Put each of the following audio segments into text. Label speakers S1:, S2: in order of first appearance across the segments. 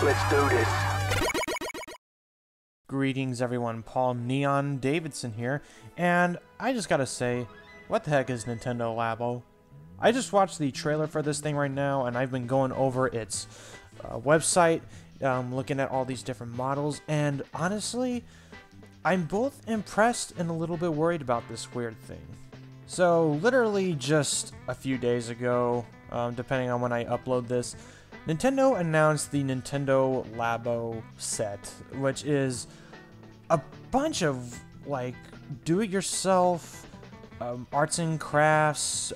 S1: Let's do this.
S2: Greetings everyone, Paul Neon Davidson here, and I just gotta say, what the heck is Nintendo LABO? I just watched the trailer for this thing right now, and I've been going over its website, looking at all these different models, and honestly, I'm both impressed and a little bit worried about this weird thing. So, literally just a few days ago, depending on when I upload this, Nintendo announced the Nintendo LABO set, which is a bunch of, like, do-it-yourself arts and crafts,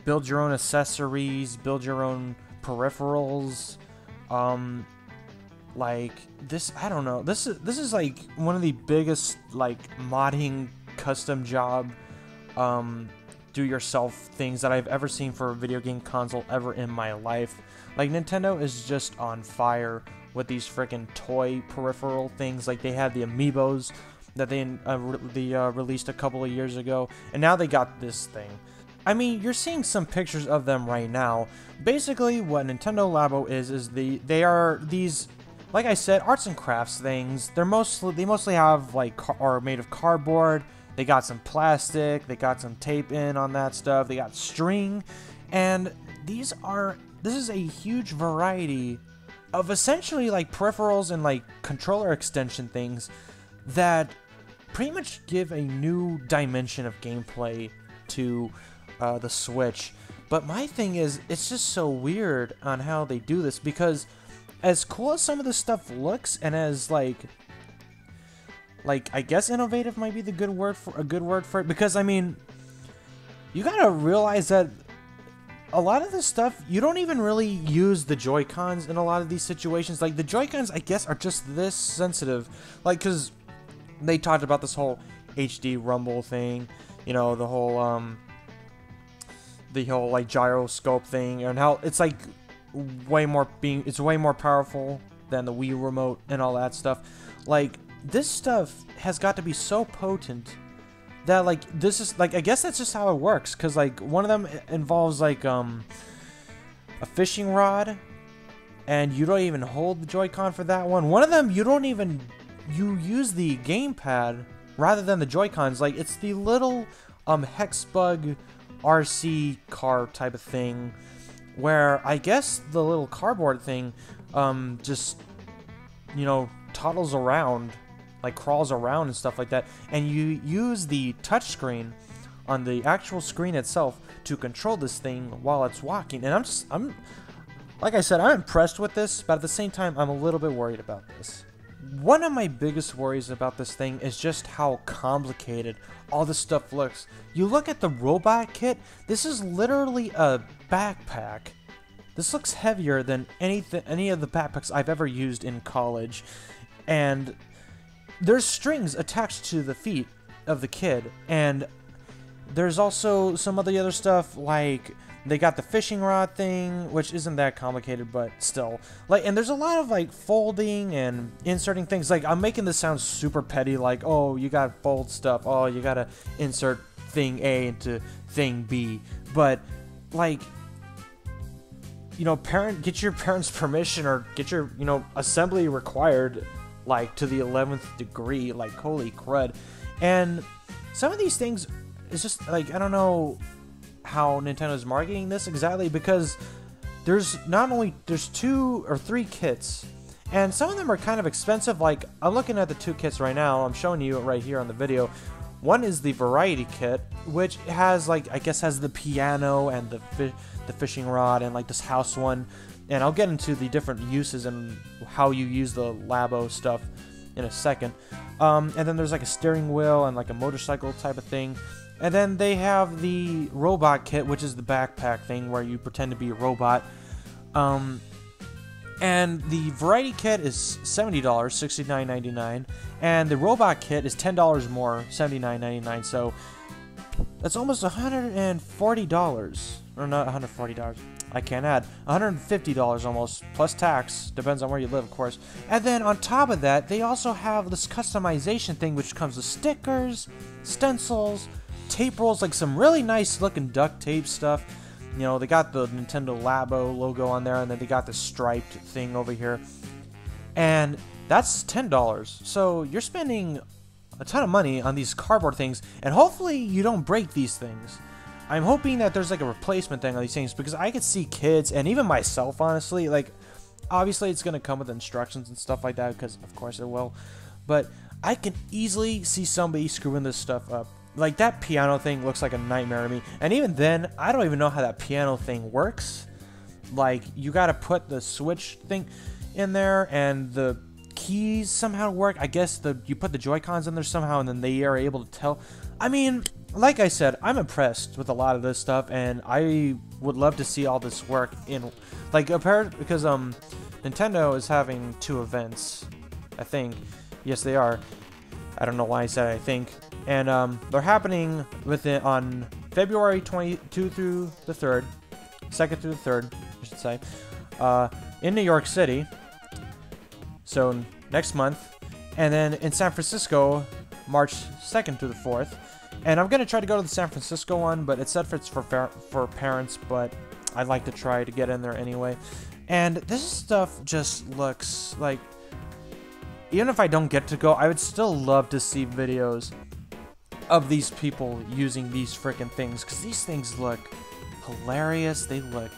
S2: build your own accessories, build your own peripherals, like, this, I don't know, this is like one of the biggest, like, modding custom job, do-yourself things that I've ever seen for a video game console ever in my life. Like, Nintendo is just on fire with these freaking toy peripheral things. Like, they had the amiibos that they released a couple of years ago, and now they got this thing. I mean, you're seeing some pictures of them right now. Basically, what Nintendo LABO is they are these, like I said, arts and crafts things. They mostly have, like, are made of cardboard. They got some plastic, they got some tape in on that stuff, they got string, and this is a huge variety of essentially, like, peripherals and, like, controller extension things that pretty much give a new dimension of gameplay to the Switch. But my thing is, it's just so weird on how they do this, because as cool as some of this stuff looks, and as, like, I guess innovative might be the good word for it, because, I mean, you gotta realize that a lot of this stuff, you don't even really use the Joy-Cons in a lot of these situations. Like, the Joy-Cons, I guess, are just this sensitive, like, because they talked about this whole HD rumble thing, you know, the whole, like, gyroscope thing, and how it's, like, way more powerful than the Wii remote and all that stuff. Like, this stuff has got to be so potent that, like, this is, like, I guess that's just how it works, because, like, one of them involves, like, a fishing rod, and you don't even hold the Joy-Con for that one. One of them, you use the gamepad rather than the Joy-Cons. Like, it's the little, Hexbug RC car type of thing, where I guess the little cardboard thing, just, you know, toddles around, like, crawls around and stuff like that, and you use the touchscreen on the actual screen itself to control this thing while it's walking. And I'm like I said, I'm impressed with this, but at the same time, I'm a little bit worried about this. One of my biggest worries about this thing is just how complicated all this stuff looks. You look at the robot kit, this is literally a backpack. This looks heavier than any of the backpacks I've ever used in college, and there's strings attached to the feet of the kid, and there's also some of the other stuff, like, they got the fishing rod thing, which isn't that complicated, but still. Like, and there's a lot of, like, folding and inserting things. Like, I'm making this sound super petty, like, oh, you gotta fold stuff, oh, you gotta insert thing A into thing B, but, like, you know, get your parents' permission, or get your, you know, assembly required, like, to the 11th degree, like, holy crud. And some of these things, it's just, like, I don't know how Nintendo's marketing this exactly, because there's 2 or 3 kits, and some of them are kind of expensive. Like, I'm looking at the 2 kits right now, I'm showing you it right here on the video. One is the variety kit, which has, like, I guess has the piano and the fishing rod and, like, this house one, and I'll get into the different uses and how you use the LABO stuff in a second. And then there's, like, a steering wheel and, like, a motorcycle type of thing. And then they have the robot kit, which is the backpack thing where you pretend to be a robot. And the variety kit is $70, $69.99, and the robot kit is $10 more, $79.99. So that's almost $140, or not $140. I can't add $150 almost, plus tax, depends on where you live, of course. And then on top of that, they also have this customization thing, which comes with stickers, stencils, tape rolls, like some really nice looking duct tape stuff. You know, they got the Nintendo LABO logo on there, and then they got the striped thing over here. and that's $10. So you're spending a ton of money on these cardboard things, and hopefully you don't break these things. I'm hoping that there's like a replacement thing on these things, because I could see kids, and even myself, honestly, like, obviously it's going to come with instructions and stuff like that, because of course it will, but I can easily see somebody screwing this stuff up. Like, that piano thing looks like a nightmare to me, and even then, I don't even know how that piano thing works. Like, you got to put the switch thing in there, and the keys somehow work. I guess you put the Joy-Cons in there somehow, and then they are able to tell. I mean, like I said, I'm impressed with a lot of this stuff, and I would love to see all this work in, like, because Nintendo is having 2 events, I think. Yes, they are. I don't know why I said I think. And they're happening on February 22 through the 3rd, 2nd through the 3rd, I should say, in New York City. So next month, and then in San Francisco, March 2nd through the 4th. And I'm gonna try to go to the San Francisco one, but it said it's for parents, but I'd like to try to get in there anyway. And this stuff just looks like, even if I don't get to go, I would still love to see videos of these people using these freaking things, because these things look hilarious. They look,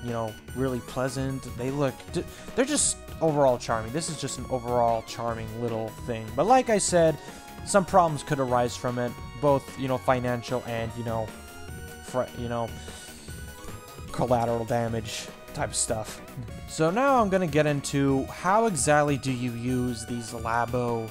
S2: you know, really pleasant. They're just overall charming. This is just an overall charming little thing. But like I said, some problems could arise from it, both, you know, financial and, you know, collateral damage type of stuff. So now I'm gonna get into how exactly do you use these Labo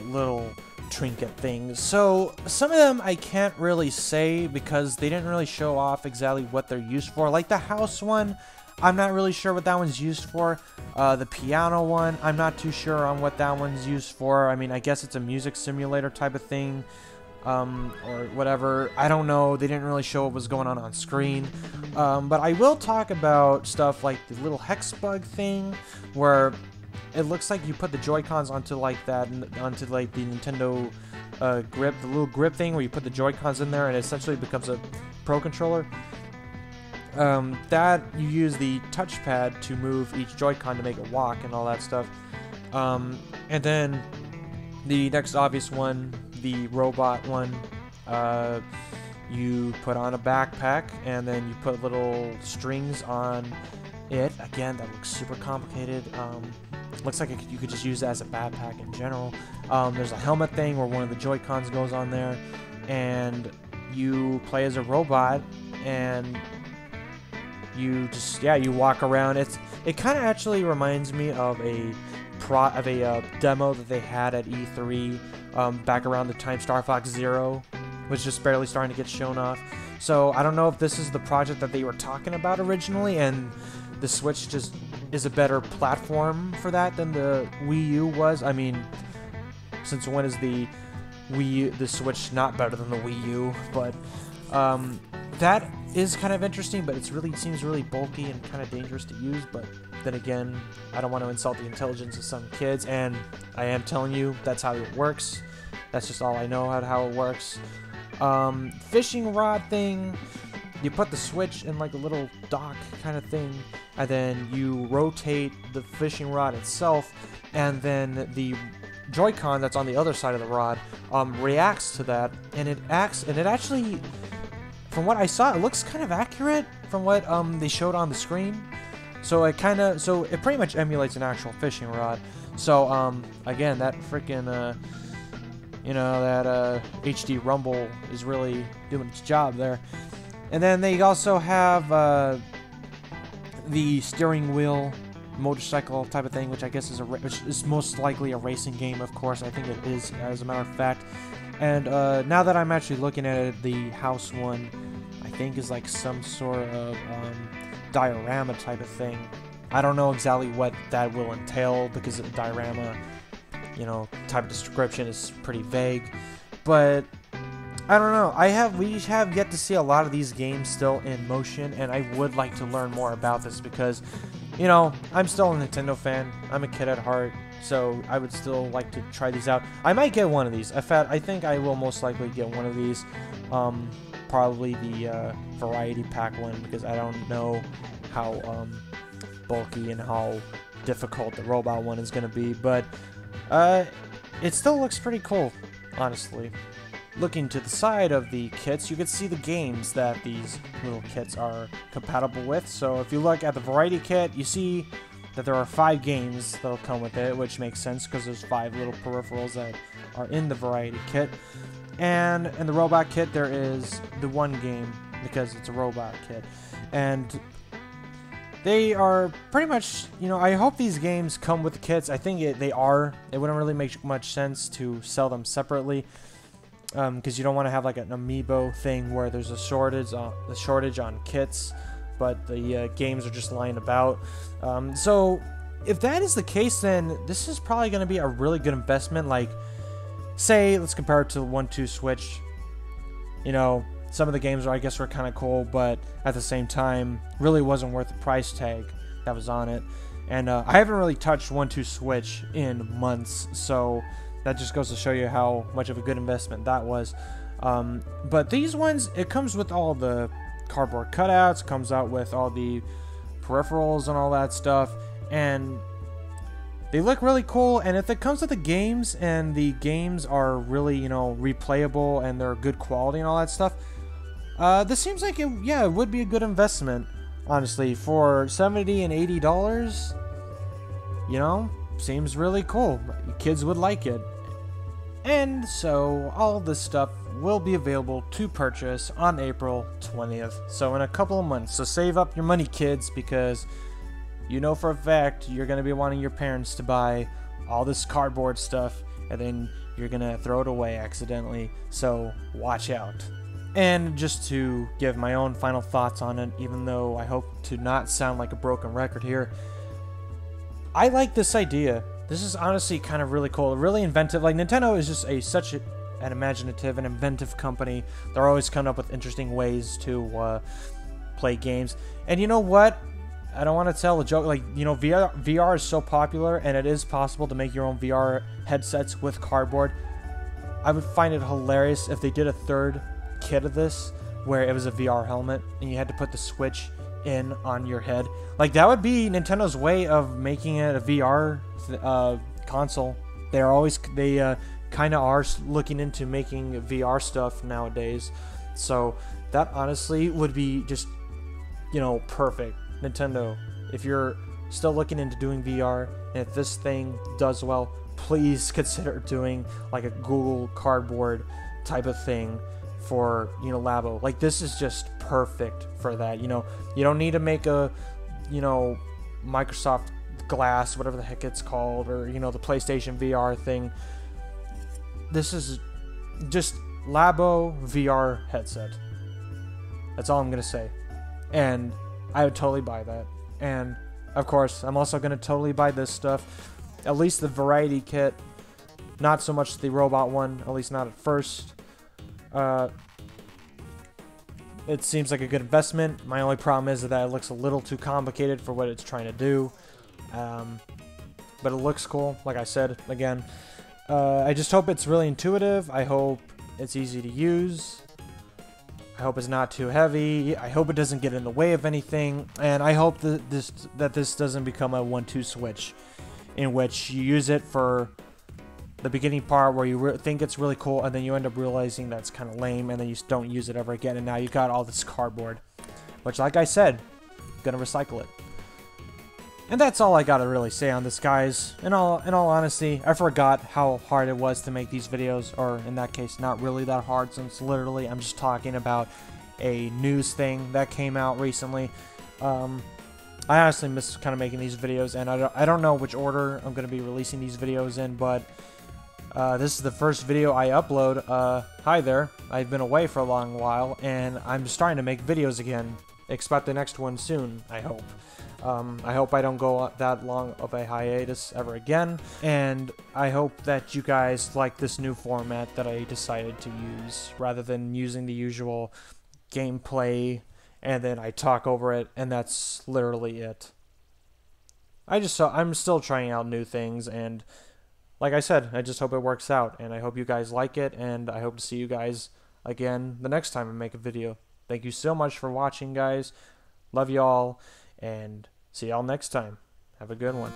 S2: little trinket things. So some of them I can't really say because they didn't really show off exactly what they're used for. Like the house one, I'm not really sure what that one's used for. The piano one, I'm not too sure on what that one's used for. I mean, I guess it's a music simulator type of thing, or whatever. I don't know. They didn't really show what was going on screen. But I will talk about stuff like the little hex bug thing, where it looks like you put the Joy-Cons onto like that, onto like the Nintendo grip, the little grip thing where you put the Joy-Cons in there, and it essentially becomes a Pro controller. That you use the touchpad to move each Joy-Con to make it walk and all that stuff. And then the next obvious one, the robot one, you put on a backpack and then you put little strings on it. Again, that looks super complicated. Looks like you could just use it as a backpack in general. There's a helmet thing where one of the Joy-Cons goes on there, and you play as a robot, and you just, yeah, you walk around. It kind of actually reminds me of a demo that they had at E3 back around the time Star Fox Zero was just barely starting to get shown off. So I don't know if this is the project that they were talking about originally, and the Switch just is a better platform for that than the Wii U was. I mean, since when is the Switch not better than the Wii U? But that is kind of interesting, but it seems really bulky and kind of dangerous to use. But then again, I don't want to insult the intelligence of some kids, and I am telling you that's how it works. That's just all I know how it works. Fishing rod thing, you put the Switch in like a little dock kind of thing, and then you rotate the fishing rod itself, and then the Joy-Con that's on the other side of the rod reacts to that, and it actually, from what I saw, it looks kind of accurate from what they showed on the screen. So it pretty much emulates an actual fishing rod. So again, that freaking that HD rumble is really doing its job there. And then they also have the steering wheel motorcycle type of thing, which I guess which is most likely a racing game. Of course, I think it is, as a matter of fact. And now that I'm actually looking at it, the house one, I think, is like some sort of diorama type of thing. I don't know exactly what that will entail, because the diorama, type of description is pretty vague. But I don't know. We have yet to see a lot of these games still in motion, and I would like to learn more about this because, I'm still a Nintendo fan. I'm a kid at heart, so I would still like to try these out. I might get one of these. I think I will most likely get one of these. Probably the variety pack one, because I don't know how bulky and how difficult the robot one is going to be, but it still looks pretty cool, honestly. Looking to the side of the kits, you can see the games that these little kits are compatible with. So if you look at the variety kit, you see that there are 5 games that'll come with it, which makes sense because there's 5 little peripherals that are in the variety kit. And in the robot kit, there is the 1 game because it's a robot kit. And they are pretty much, you know, I hope these games come with the kits. I think they are. It wouldn't really make much sense to sell them separately. Because you don't want to have like an amiibo thing where there's a shortage on kits, but the games are just lying about. So if that is the case, then this is probably going to be a really good investment. Like, say, let's compare it to the 1-2 Switch. You know, some of the games I guess were kind of cool, but at the same time, really wasn't worth the price tag that was on it. And I haven't really touched 1-2 Switch in months, so that just goes to show you how much of a good investment that was. But these ones, it comes with all the cardboard cutouts, comes out with all the peripherals and all that stuff, and they look really cool. And if it comes with the games, and the games are really, you know, replayable and they're good quality and all that stuff, this seems like it would be a good investment, honestly. For $70 and $80, you know, seems really cool. Kids would like it. And so all this stuff will be available to purchase on April 20th. So in a couple of months. So save up your money, kids, because you know for a fact you're going to be wanting your parents to buy all this cardboard stuff, and then you're going to throw it away accidentally. So watch out. And just to give my own final thoughts on it, even though I hope to not sound like a broken record here, I like this idea. This is honestly kind of really cool, really inventive. Like, Nintendo is just such an imaginative and inventive company. They're always coming up with interesting ways to play games. And you know what? I don't want to tell a joke. Like, you know, VR is so popular, and it is possible to make your own VR headsets with cardboard. I would find it hilarious if they did a 3rd kit of this, where it was a VR helmet, and you had to put the Switch in on your head. Like, that would be Nintendo's way of making it a VR console. They kind of are looking into making VR stuff nowadays, so that honestly would be just, you know, perfect. Nintendo, if you're still looking into doing VR, and if this thing does well, please consider doing like a Google Cardboard type of thing for, you know, Labo. Like, this is just perfect for that. You know, you don't need to make a, you know, Microsoft Glass, whatever the heck it's called, or, you know, the PlayStation VR thing. This is just Labo VR headset. That's all I'm gonna say. And I would totally buy that. And of course, I'm also gonna totally buy this stuff. At least the variety kit. Not so much the robot one, at least not at first. It seems like a good investment. My only problem is that it looks a little too complicated for what it's trying to do. But it looks cool, like I said, again. I just hope it's really intuitive. I hope it's easy to use. I hope it's not too heavy. I hope it doesn't get in the way of anything. And I hope that this doesn't become a 1-2 Switch, in which you use it for the beginning part where you think it's really cool, and then you end up realizing that's kind of lame, and then you don't use it ever again, and now you got all this cardboard, which, like I said, gonna recycle it. And that's all I gotta really say on this, guys. In all honesty, I forgot how hard it was to make these videos, or in that case, not really that hard, since literally I'm just talking about a news thing that came out recently. I honestly miss kind of making these videos, and I don't know which order I'm gonna be releasing these videos in, but this is the first video I upload. Hi there. I've been away for a long while, and I'm just starting to make videos again. Expect the next one soon, I hope. I hope I don't go that long of a hiatus ever again, and I hope that you guys like this new format that I decided to use, rather than using the usual gameplay, and then I talk over it, and that's literally it. I'm still trying out new things, and like I said, I just hope it works out, and I hope you guys like it, and I hope to see you guys again the next time I make a video. Thank you so much for watching, guys. Love y'all, and see y'all next time. Have a good one.